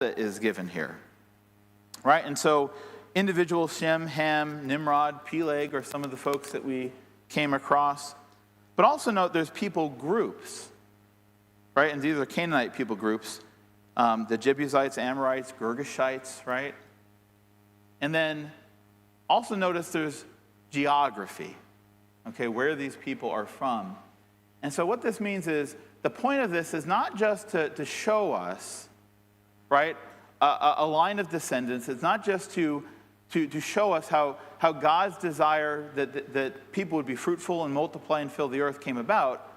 that is given here, right? And so individuals, Shem, Ham, Nimrod, Peleg are some of the folks that we came across. But also note there's people groups, right? And these are Canaanite people groups. The Jebusites, Amorites, Girgashites, right? And then also notice there's geography, okay, where these people are from. And so what this means is the point of this is not just to show us, right, a line of descendants. It's not just to show us how God's desire that people would be fruitful and multiply and fill the earth came about,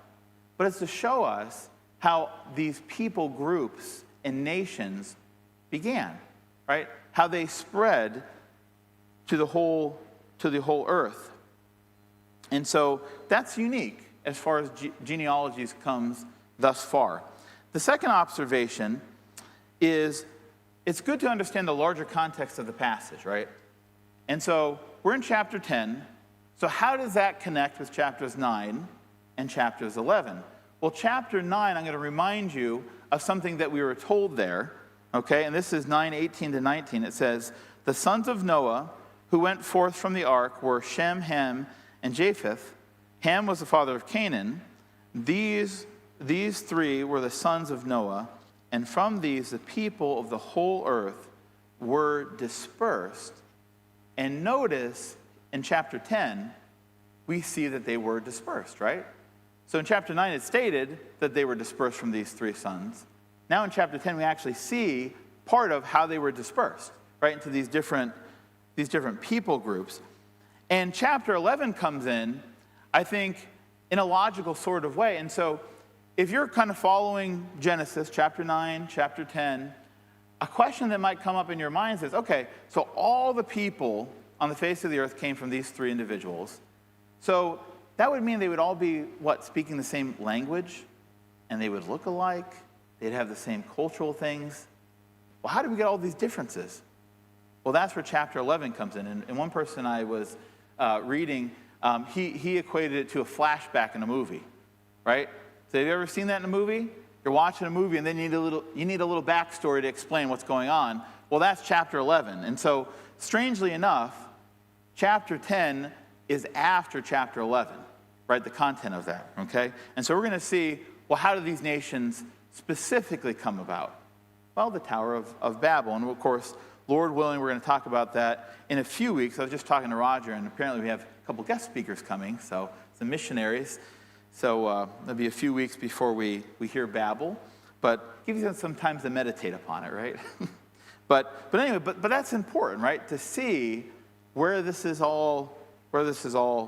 but it's to show us how these people groups and nations began, right? How they spread to the whole earth. And so that's unique as far as genealogies comes thus far. The second observation is it's good to understand the larger context of the passage, right? And so we're in chapter 10. So how does that connect with chapters 9 and chapters 11? Well, chapter 9, I'm going to remind you of something that we were told there, okay? And this is 9:18 to 19. It says, "The sons of Noah who went forth from the ark were Shem, Ham, and Japheth. Ham was the father of Canaan. These three were the sons of Noah, and from these the people of the whole earth were dispersed." And notice in chapter 10, we see that they were dispersed, right? So in chapter 9, it stated that they were dispersed from these three sons. Now in chapter 10, we actually see part of how they were dispersed, right, into these different people groups. And chapter 11 comes in, I think, in a logical sort of way. And so if you're kind of following Genesis, chapter 9, chapter 10, a question that might come up in your minds is, okay, so all the people on the face of the earth came from these three individuals. So that would mean they would all be, speaking the same language, and they would look alike, they'd have the same cultural things. Well, how do we get all these differences? Well, that's where chapter 11 comes in. And one person I was reading, he equated it to a flashback in a movie, right? So have you ever seen that in a movie? You're watching a movie and then you need a little backstory to explain what's going on. Well, that's chapter 11. And so, strangely enough, chapter 10 is after chapter 11, right? The content of that, okay? And so we're going to see, well, how do these nations specifically come about? Well, the Tower of Babel. And of course, Lord willing, we're going to talk about that in a few weeks. I was just talking to Roger, and apparently we have a couple guest speakers coming, so some missionaries. So it'll be a few weeks before we hear Babel, but give you some time to meditate upon it, right? but anyway, but that's important, right? To see where this is all